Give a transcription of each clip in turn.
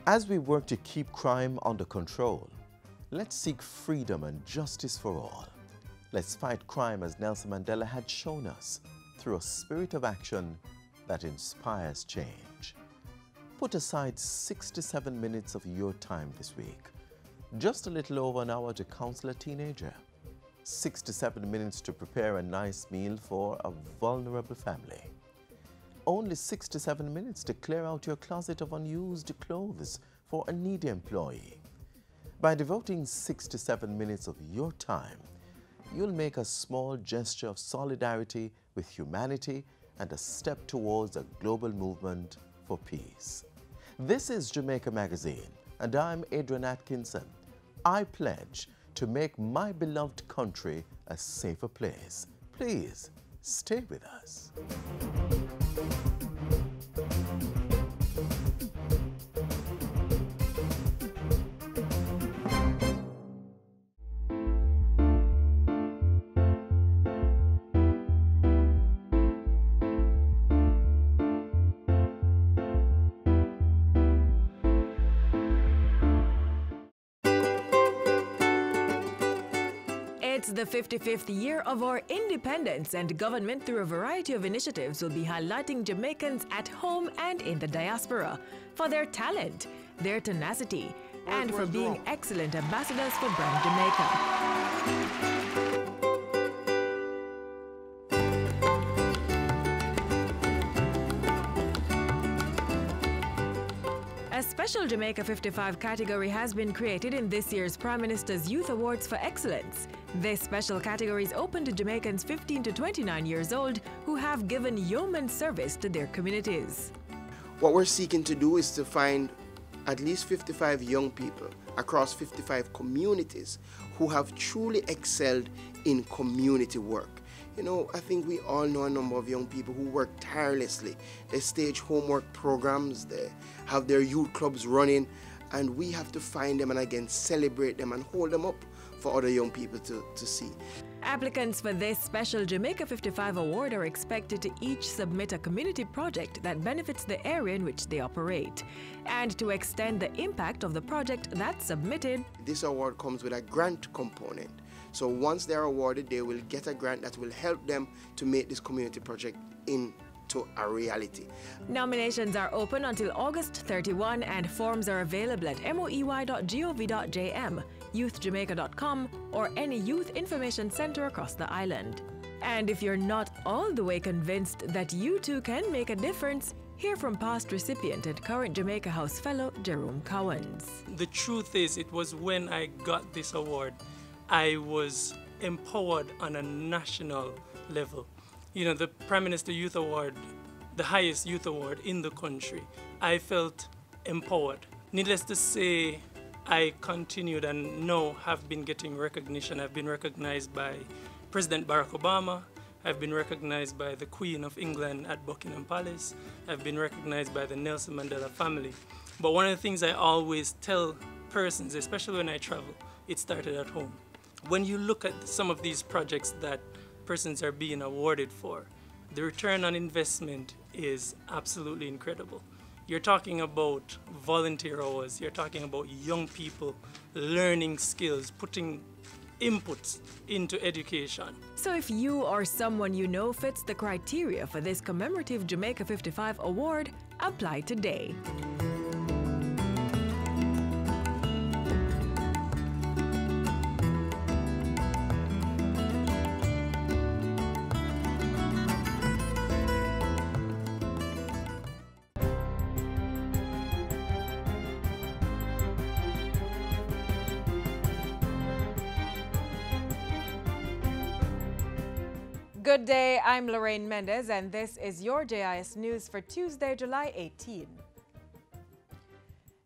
As we work to keep crime under control, let's seek freedom and justice for all. Let's fight crime as Nelson Mandela had shown us, through a spirit of action that inspires change. Put aside 67 minutes of your time this week. Just a little over an hour to counsel a teenager. 67 minutes to prepare a nice meal for a vulnerable family. Only 67 minutes to clear out your closet of unused clothes for a needy employee. By devoting 67 minutes of your time, you'll make a small gesture of solidarity with humanity and a step towards a global movement for peace. This is Jamaica Magazine, and I'm Adrian Atkinson. I pledge to make my beloved country a safer place. Please stay with us. It's the 55th year of our independence, and government, through a variety of initiatives, will be highlighting Jamaicans at home and in the diaspora for their talent, their tenacity, and for being excellent ambassadors for brand Jamaica. A special Jamaica 55 category has been created in this year's Prime Minister's Youth Awards for Excellence. This special category is open to Jamaicans 15 to 29 years old who have given yeoman service to their communities. What we're seeking to do is to find at least 55 young people across 55 communities who have truly excelled in community work. You know, I think we all know a number of young people who work tirelessly. They stage homework programs, they have their youth clubs running, and we have to find them and again celebrate them and hold them up for other young people to see. Applicants for this special Jamaica 55 award are expected to each submit a community project that benefits the area in which they operate, and to extend the impact of the project that's submitted. This award comes with a grant component. So once they're awarded, they will get a grant that will help them to make this community project into a reality. Nominations are open until August 31, and forms are available at moey.gov.jm, youthjamaica.com, or any youth information center across the island. And if you're not all the way convinced that you too can make a difference, hear from past recipient and current Jamaica House Fellow Jerome Cowens. The truth is, it was when I got this award, I was empowered on a national level. You know, the Prime Minister Youth Award, the highest youth award in the country, I felt empowered. Needless to say, I continued and now have been getting recognition. I've been recognized by President Barack Obama. I've been recognized by the Queen of England at Buckingham Palace. I've been recognized by the Nelson Mandela family. But one of the things I always tell persons, especially when I travel, it started at home. When you look at some of these projects that persons are being awarded for, the return on investment is absolutely incredible. You're talking about volunteer hours, you're talking about young people learning skills, putting inputs into education. So if you or someone you know fits the criteria for this commemorative Jamaica 55 award, apply today. Good day, I'm Lorraine Mendez, and this is your JIS News for Tuesday, July 18.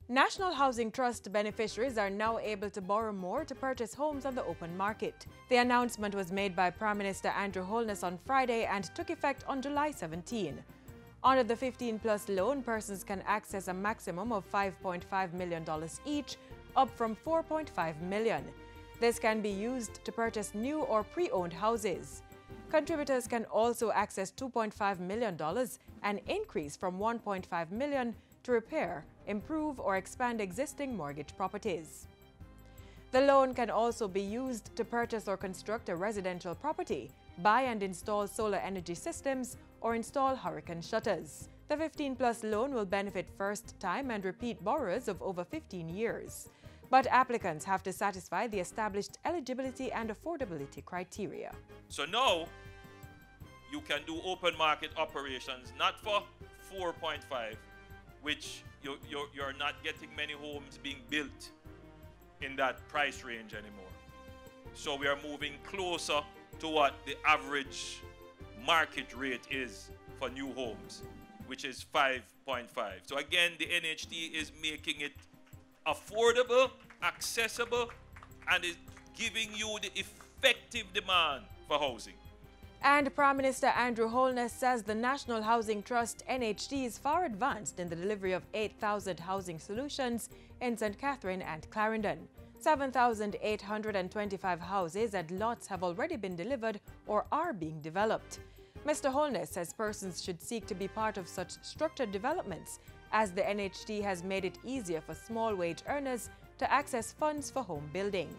National Housing Trust beneficiaries are now able to borrow more to purchase homes on the open market. The announcement was made by Prime Minister Andrew Holness on Friday and took effect on July 17. Under the 15-plus loan, persons can access a maximum of $5.5 million each, up from $4.5 million. This can be used to purchase new or pre-owned houses. Contributors can also access $2.5 million, an increase from $1.5 million to repair, improve or expand existing mortgage properties. The loan can also be used to purchase or construct a residential property, buy and install solar energy systems, or install hurricane shutters. The 15-plus loan will benefit first-time and repeat borrowers of over 15 years. But applicants have to satisfy the established eligibility and affordability criteria. So now, you can do open market operations, not for 4.5, which you're not getting many homes being built in that price range anymore. So we are moving closer to what the average market rate is for new homes, which is 5.5. So again, the NHD is making it affordable, accessible, and is giving you the effective demand for housing. And Prime Minister Andrew Holness says the National Housing Trust NHD is far advanced in the delivery of 8,000 housing solutions in St. Catherine and Clarendon. 7,825 houses and lots have already been delivered or are being developed. Mr. Holness says persons should seek to be part of such structured developments, as the NHD has made it easier for small wage earners to access funds for home building.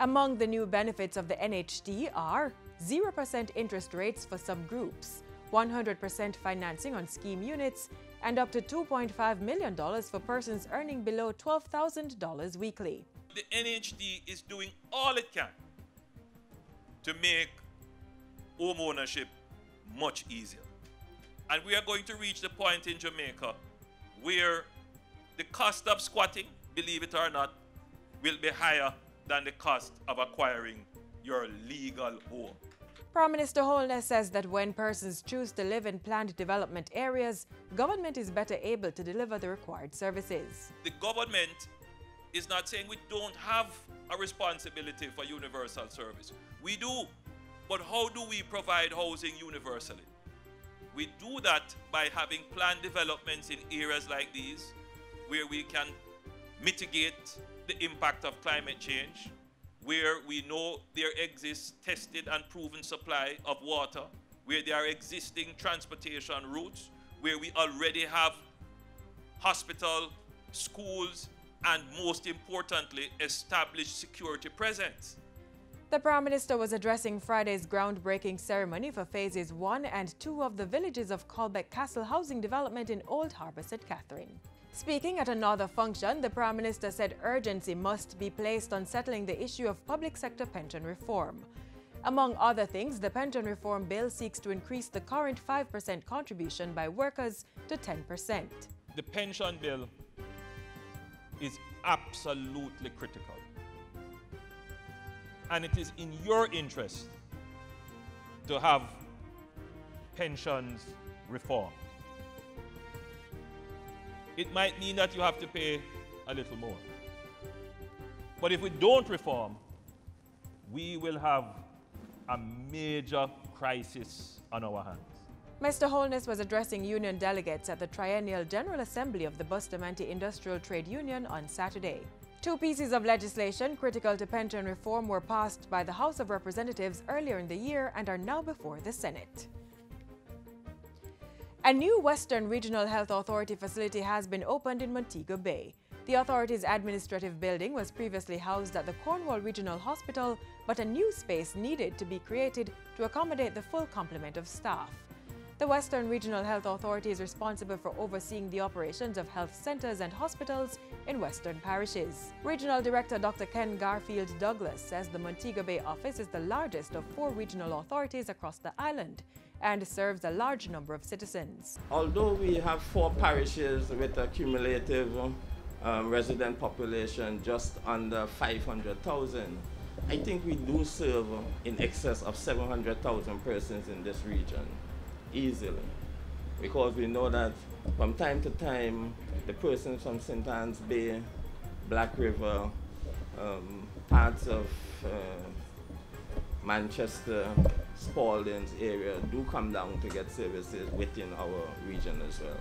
Among the new benefits of the NHD are 0% interest rates for some groups, 100% financing on scheme units, and up to $2.5 million for persons earning below $12,000 weekly. The NHD is doing all it can to make home ownership much easier. And we are going to reach the point in Jamaica where the cost of squatting, believe it or not, will be higher than the cost of acquiring your legal home. Prime Minister Holness says that when persons choose to live in planned development areas, government is better able to deliver the required services. The government is not saying we don't have a responsibility for universal service. We do, but how do we provide housing universally? We do that by having planned developments in areas like these, where we can mitigate the impact of climate change, where we know there exists tested and proven supply of water, where there are existing transportation routes, where we already have hospital, schools, and most importantly, established security presence. The Prime Minister was addressing Friday's groundbreaking ceremony for phases 1 and 2 of the Villages of Colbeck Castle housing development in Old Harbour, St. Catherine. Speaking at another function, the Prime Minister said urgency must be placed on settling the issue of public sector pension reform. Among other things, the pension reform bill seeks to increase the current 5% contribution by workers to 10%. The pension bill is absolutely critical. And it is in your interest to have pensions reformed. It might mean that you have to pay a little more. But if we don't reform, we will have a major crisis on our hands. Mr. Holness was addressing union delegates at the Triennial General Assembly of the Bustamante Industrial Trade Union on Saturday. 2 pieces of legislation critical to pension reform were passed by the House of Representatives earlier in the year and are now before the Senate. A new Western Regional Health Authority facility has been opened in Montego Bay. The authority's administrative building was previously housed at the Cornwall Regional Hospital, but a new space needed to be created to accommodate the full complement of staff. The Western Regional Health Authority is responsible for overseeing the operations of health centres and hospitals in Western parishes. Regional Director Dr. Ken Garfield Douglas says the Montego Bay office is the largest of 4 regional authorities across the island and serves a large number of citizens. Although we have 4 parishes with a cumulative resident population just under 500,000, I think we do serve in excess of 700,000 persons in this region. Easily, because we know that from time to time the persons from St. Anne's Bay, Black River, parts of Manchester, Spalding's area do come down to get services within our region as well.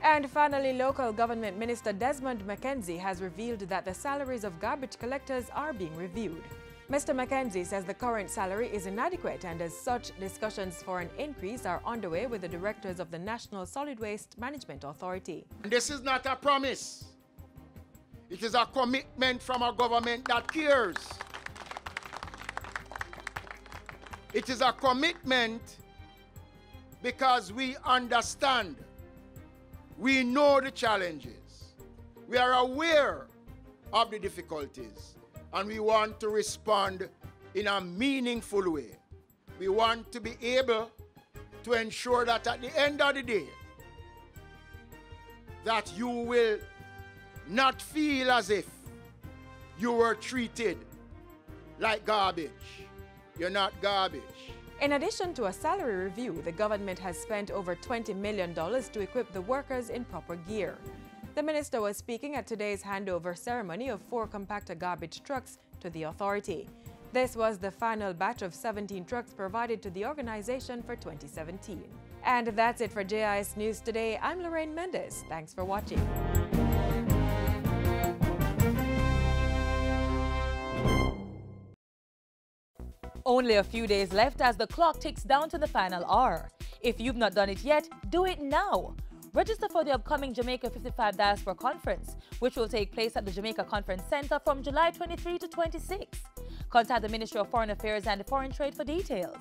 And finally, local government minister Desmond McKenzie has revealed that the salaries of garbage collectors are being reviewed. Mr. McKenzie says the current salary is inadequate, and as such, discussions for an increase are underway with the directors of the National Solid Waste Management Authority. This is not a promise. It is a commitment from a government that cares. It is a commitment because we understand, we know the challenges, we are aware of the difficulties, and we want to respond in a meaningful way. We want to be able to ensure that at the end of the day, that you will not feel as if you were treated like garbage. You're not garbage. In addition to a salary review, the government has spent over $20 million to equip the workers in proper gear. The minister was speaking at today's handover ceremony of 4 compactor garbage trucks to the authority. This was the final batch of 17 trucks provided to the organization for 2017. And that's it for JIS News Today. I'm Lorraine Mendes. Thanks for watching. Only a few days left as the clock ticks down to the final hour. If you've not done it yet, do it now. Register for the upcoming Jamaica 55 Diaspora Conference, which will take place at the Jamaica Conference Center from July 23 to 26. Contact the Ministry of Foreign Affairs and Foreign Trade for details.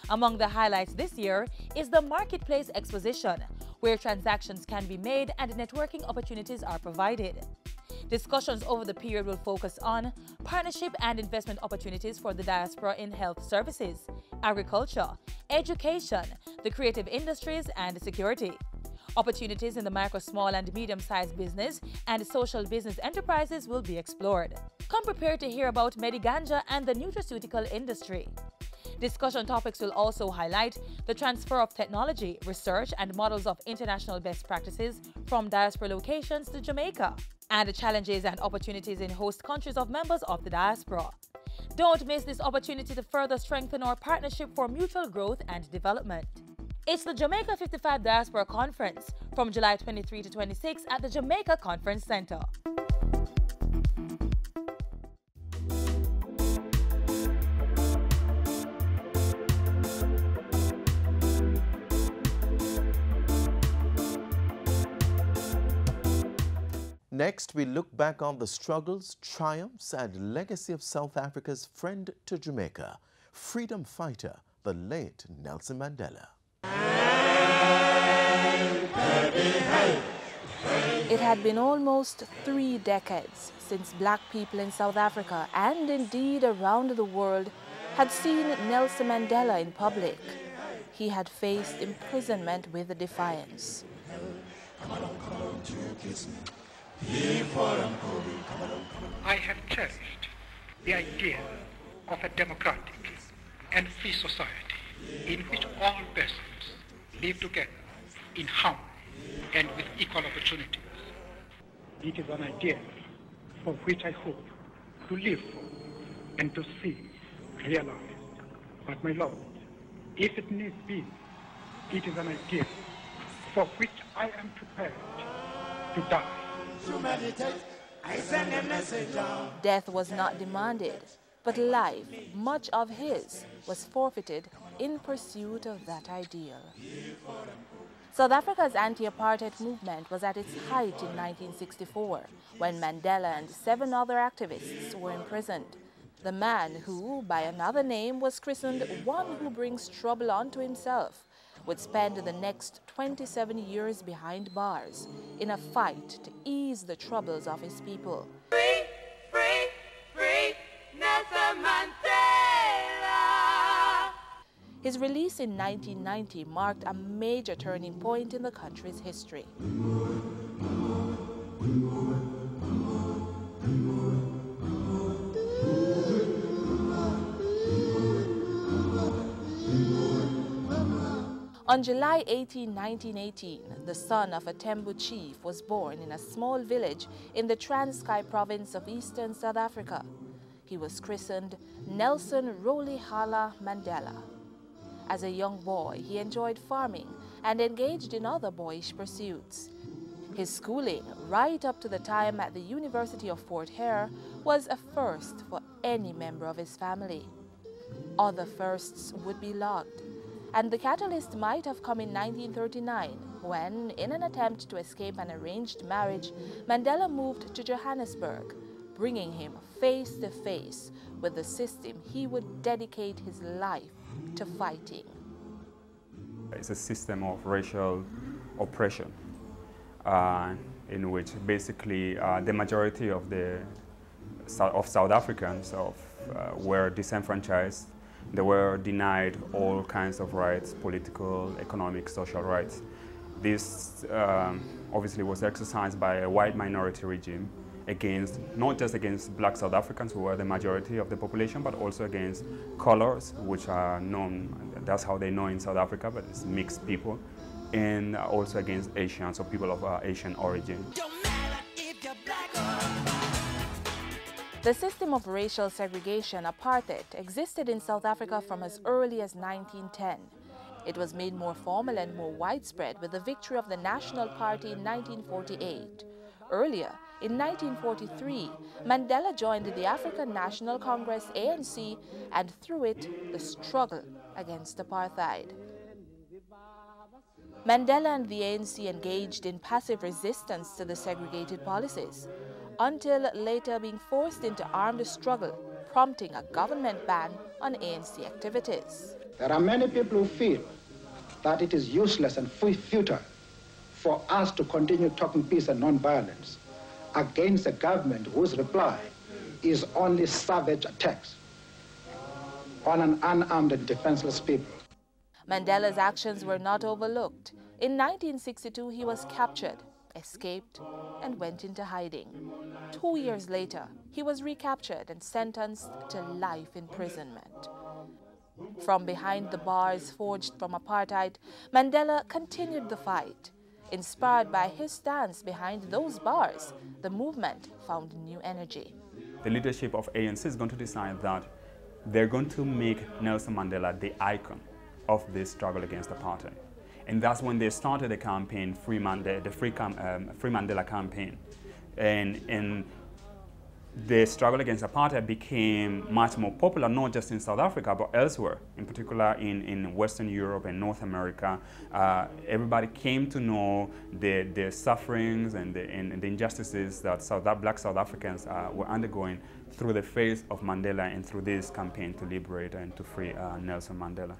Among the highlights this year is the Marketplace Exposition, where transactions can be made and networking opportunities are provided. Discussions over the period will focus on partnership and investment opportunities for the diaspora in health services, agriculture, education, the creative industries, and security. Opportunities in the micro, small, and medium-sized business and social business enterprises will be explored. Come prepared to hear about Mediganja and the nutraceutical industry. Discussion topics will also highlight the transfer of technology, research, and models of international best practices from diaspora locations to Jamaica, and the challenges and opportunities in host countries of members of the diaspora. Don't miss this opportunity to further strengthen our partnership for mutual growth and development. It's the Jamaica 55 Diaspora Conference from July 23 to 26 at the Jamaica Conference Center. Next, we look back on the struggles, triumphs, and legacy of South Africa's friend to Jamaica, freedom fighter, the late Nelson Mandela. It had been almost 3 decades since black people in South Africa and indeed around the world had seen Nelson Mandela in public. He had faced imprisonment with defiance. I have cherished the idea of a democratic and free society in which all persons live together in harmony and with equal opportunities. It is an idea for which I hope to live for and to see realized. But my Lord, if it needs be, it is an idea for which I am prepared to die. To meditate, I send a message out. Death was not demanded, but life, much of his, was forfeited in pursuit of that ideal. South Africa's anti-apartheid movement was at its height in 1964, when Mandela and 7 other activists were imprisoned. The man who, by another name, was christened one who brings trouble onto himself, would spend the next 27 years behind bars in a fight to ease the troubles of his people. Free, free, free, Nelson Mandela! His release in 1990 marked a major turning point in the country's history. On July 18, 1918, the son of a Tembu chief was born in a small village in the Transkei province of eastern South Africa. He was christened Nelson Rolihlahla Mandela. As a young boy, he enjoyed farming and engaged in other boyish pursuits. His schooling, right up to the time at the University of Fort Hare, was a first for any member of his family. Other firsts would be logged, and the catalyst might have come in 1939 when, in an attempt to escape an arranged marriage, Mandela moved to Johannesburg, bringing him face to face with the system he would dedicate his life to fighting. It's a system of racial oppression in which basically the majority of South Africans were disenfranchised. They were denied all kinds of rights, political, economic, social rights. This obviously was exercised by a white minority regime against, not just against black South Africans who were the majority of the population, but also against colors, which are known, that's how they know in South Africa, but it's mixed people, and also against Asians, or people of Asian origin. The system of racial segregation, apartheid, existed in South Africa from as early as 1910. It was made more formal and more widespread with the victory of the National Party in 1948. Earlier, in 1943, Mandela joined the African National Congress, ANC, and through it, the struggle against apartheid. Mandela and the ANC engaged in passive resistance to the segregated policies, until later being forced into armed struggle, prompting a government ban on ANC activities. There are many people who feel that it is useless and futile for us to continue talking peace and non-violence against a government whose reply is only savage attacks on an unarmed and defenseless people. Mandela's actions were not overlooked. In 1962, he was captured, escaped, and went into hiding. 2 years later, he was recaptured and sentenced to life imprisonment. From behind the bars forged from apartheid, Mandela continued the fight. Inspired by his stance behind those bars, the movement found new energy. The leadership of ANC is going to decide that they're going to make Nelson Mandela the icon of this struggle against apartheid. And that's when they started the campaign, Free Mandela campaign. And the struggle against apartheid became much more popular, not just in South Africa, but elsewhere, in particular in Western Europe and North America. Everybody came to know the sufferings and the injustices that black South Africans were undergoing through the face of Mandela and through this campaign to liberate and to free Nelson Mandela.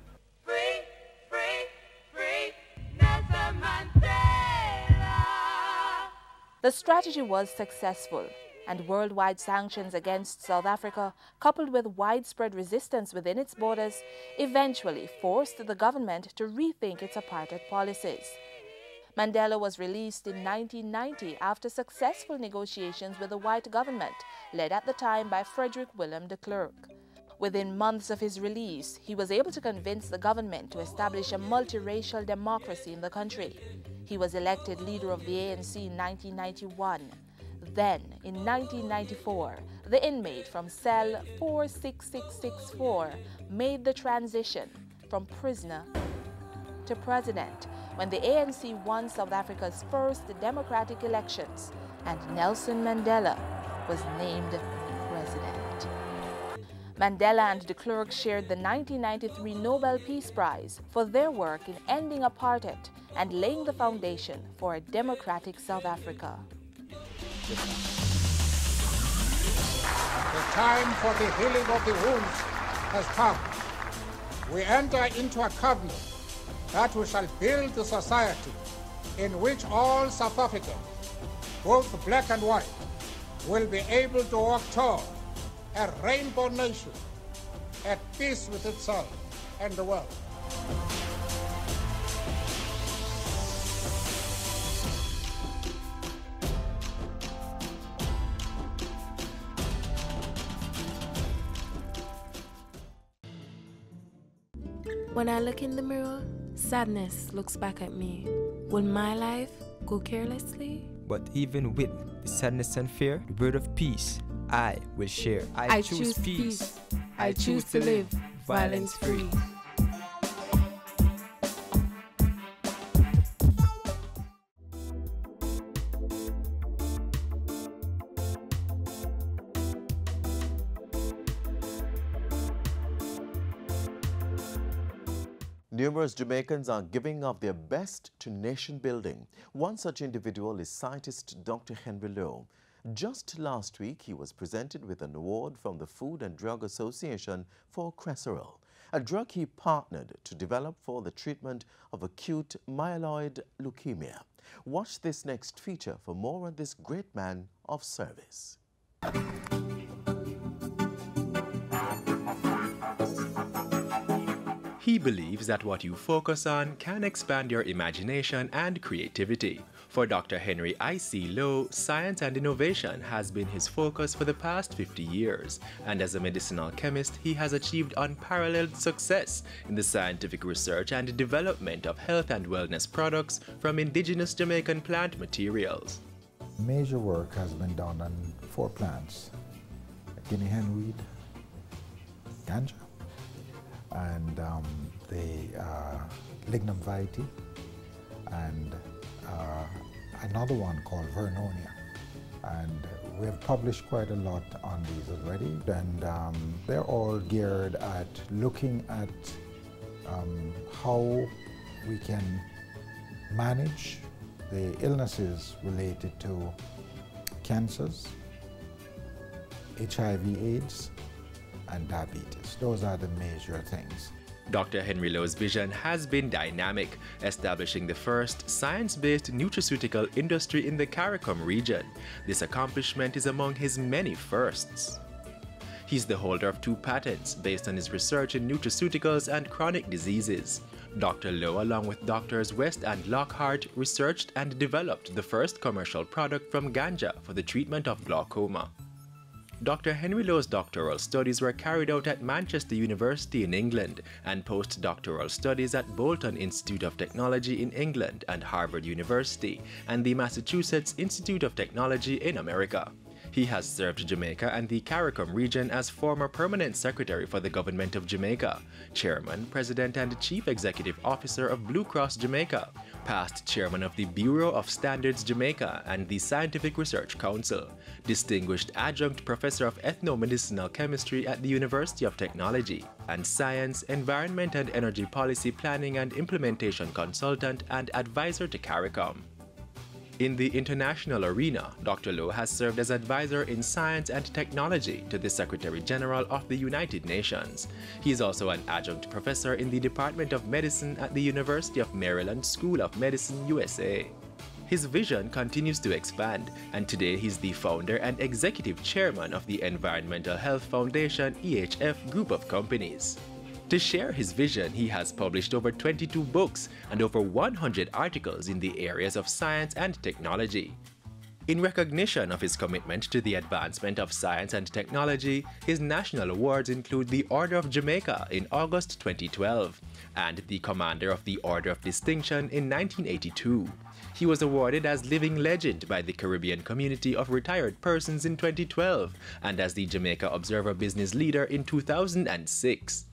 The strategy was successful, and worldwide sanctions against South Africa, coupled with widespread resistance within its borders, eventually forced the government to rethink its apartheid policies. Mandela was released in 1990 after successful negotiations with the white government, led at the time by Frederick Willem de Klerk. Within months of his release, he was able to convince the government to establish a multiracial democracy in the country. He was elected leader of the ANC in 1991. Then, in 1994, the inmate from cell 46664 made the transition from prisoner to president when the ANC won South Africa's first democratic elections and Nelson Mandela was named president. Mandela and de Klerk shared the 1993 Nobel Peace Prize for their work in ending apartheid and laying the foundation for a democratic South Africa. The time for the healing of the wounds has come. We enter into a covenant that we shall build a society in which all South Africans, both black and white, will be able to walk toward a rainbow nation at peace with itself and the world. When I look in the mirror, sadness looks back at me. Will my life go carelessly? But even with the sadness and fear, the word of peace I will share. I choose peace. I choose to live violence-free. Numerous Jamaicans are giving of their best to nation building. One such individual is scientist Dr. Henry Lowe. Just last week, he was presented with an award from the Food and Drug Association for Cresserol, a drug he partnered to develop for the treatment of acute myeloid leukemia. Watch this next feature for more on this great man of service. He believes that what you focus on can expand your imagination and creativity. For Dr. Henry I.C. Lowe, science and innovation has been his focus for the past 50 years, and as a medicinal chemist, he has achieved unparalleled success in the scientific research and development of health and wellness products from indigenous Jamaican plant materials. Major work has been done on 4 plants: guinea hen weed, ganja, and the lignum vitae, and another one called Vernonia. And we have published quite a lot on these already, and they're all geared at looking at how we can manage the illnesses related to cancers, HIV/AIDS, and diabetes. Those are the major things. Dr. Henry Lowe's vision has been dynamic, establishing the first science-based nutraceutical industry in the CARICOM region. This accomplishment is among his many firsts. He's the holder of 2 patents based on his research in nutraceuticals and chronic diseases. Dr. Lowe, along with Drs. West and Lockhart, researched and developed the first commercial product from ganja for the treatment of glaucoma. Dr. Henry Lowe's doctoral studies were carried out at Manchester University in England and postdoctoral studies at Bolton Institute of Technology in England and Harvard University and the Massachusetts Institute of Technology in America. He has served Jamaica and the CARICOM region as former permanent secretary for the government of Jamaica, chairman, president, and chief executive officer of Blue Cross Jamaica, past chairman of the Bureau of Standards Jamaica and the Scientific Research Council, distinguished adjunct professor of ethnomedicinal chemistry at the University of Technology, and science, environment and energy policy planning and implementation consultant and advisor to CARICOM. In the international arena, Dr. Lowe has served as advisor in science and technology to the Secretary General of the United Nations. He is also an adjunct professor in the Department of Medicine at the University of Maryland School of Medicine, USA. His vision continues to expand, and today he's the founder and executive chairman of the Environmental Health Foundation (EHF) group of companies. To share his vision, he has published over 22 books and over 100 articles in the areas of science and technology. In recognition of his commitment to the advancement of science and technology, his national awards include the Order of Jamaica in August 2012 and the Commander of the Order of Distinction in 1982. He was awarded as Living Legend by the Caribbean Community of Retired Persons in 2012 and as the Jamaica Observer Business Leader in 2006.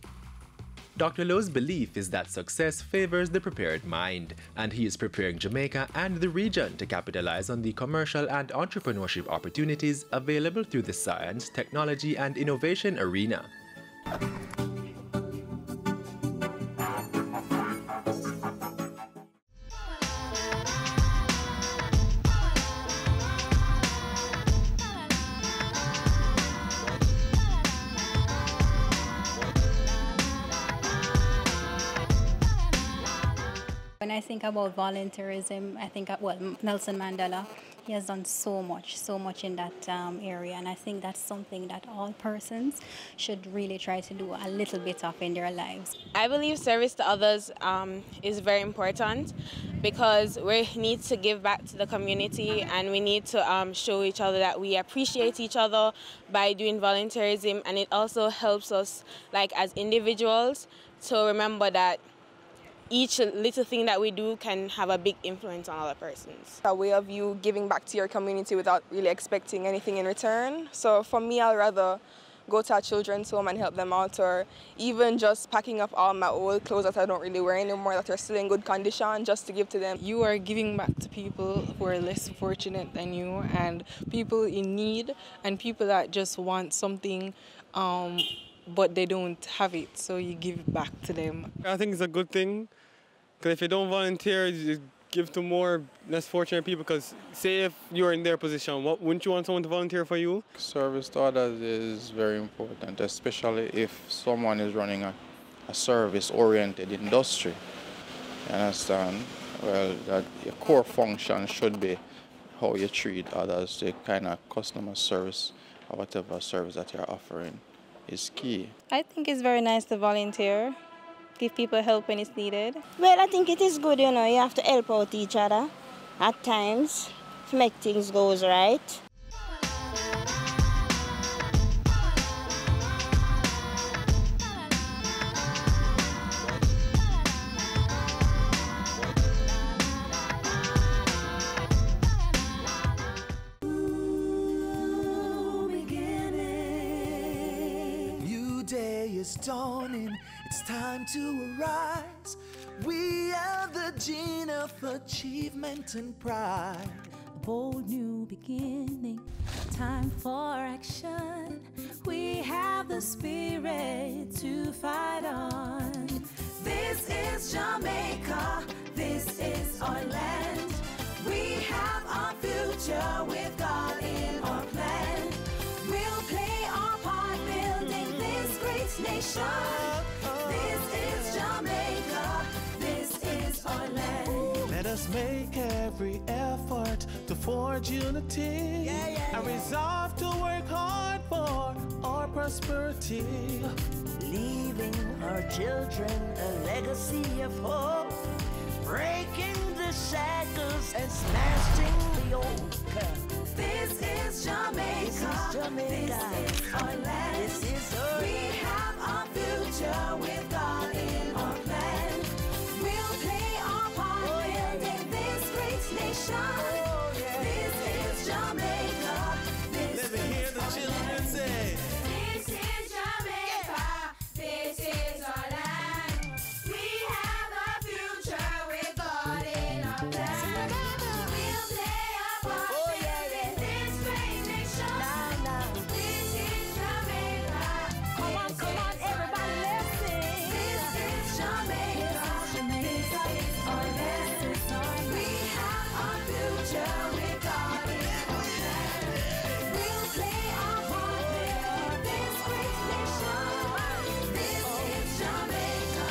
Dr. Lowe's belief is that success favors the prepared mind, and he is preparing Jamaica and the region to capitalize on the commercial and entrepreneurship opportunities available through the science, technology, and innovation arena. When I think about volunteerism, I think, Nelson Mandela, he has done so much in that area, and I think that's something that all persons should really try to do a little bit of in their lives. I believe service to others is very important because we need to give back to the community, and we need to show each other that we appreciate each other by doing volunteerism, and it also helps us, like as individuals, to remember that each little thing that we do can have a big influence on other persons. A way of you giving back to your community without really expecting anything in return. So for me, I'd rather go to a children's home and help them out, or even just packing up all my old clothes that I don't really wear anymore, that are still in good condition, just to give to them. You are giving back to people who are less fortunate than you, and people in need, and people that just want something but they don't have it, so you give it back to them. I think it's a good thing, because if you don't volunteer, you just give to more less fortunate people, because say if you're in their position, wouldn't you want someone to volunteer for you? Service to others is very important, especially if someone is running a service-oriented industry. You understand? Well, that your core function should be how you treat others, the kind of customer service or whatever service that you're offering is key. I think it's very nice to volunteer, give people help when it's needed. Well, I think it is good, you know, you have to help out each other at times to make things go right. Is dawning, it's time to arise. We are the gene of achievement and pride. A bold new beginning, time for action. We have the spirit to fight on. This is Jamaica, this is our land. We have our future with God in our plan. We'll play our part building this great nation. This is Jamaica, this is our land. Let us make every effort to forge unity and resolve to work hard for our prosperity. Leaving our children a legacy of hope, breaking the shackles and smashing the yoke. This is Jamaica, this is our land. This is our we have our future with God in our plan. We'll play our part building this great nation. This is Jamaica, this Let me hear the children say, this is Jamaica, this is our land. We have a future with God in our plan. We'll play our part building this great nation. This is Jamaica. Come on, everybody, let's sing. This is Jamaica, this is our land. We have our future with God in our plan. We'll play our part building this great nation. This is Jamaica,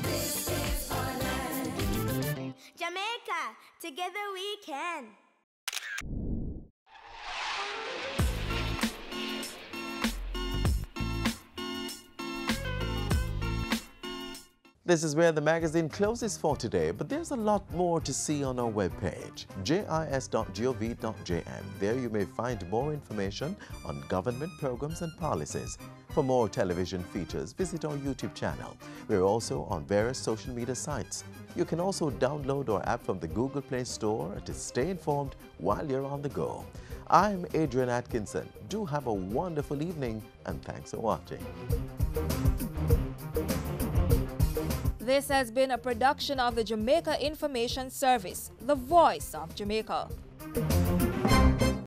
this is our land. Jamaica, together we can. This is where the magazine closes for today, but there's a lot more to see on our webpage, jis.gov.jm. There you may find more information on government programs and policies. For more television features, visit our YouTube channel. We're also on various social media sites. You can also download our app from the Google Play Store to stay informed while you're on the go. I'm Adrian Atkinson. Do have a wonderful evening, and thanks for watching. This has been a production of the Jamaica Information Service, the voice of Jamaica.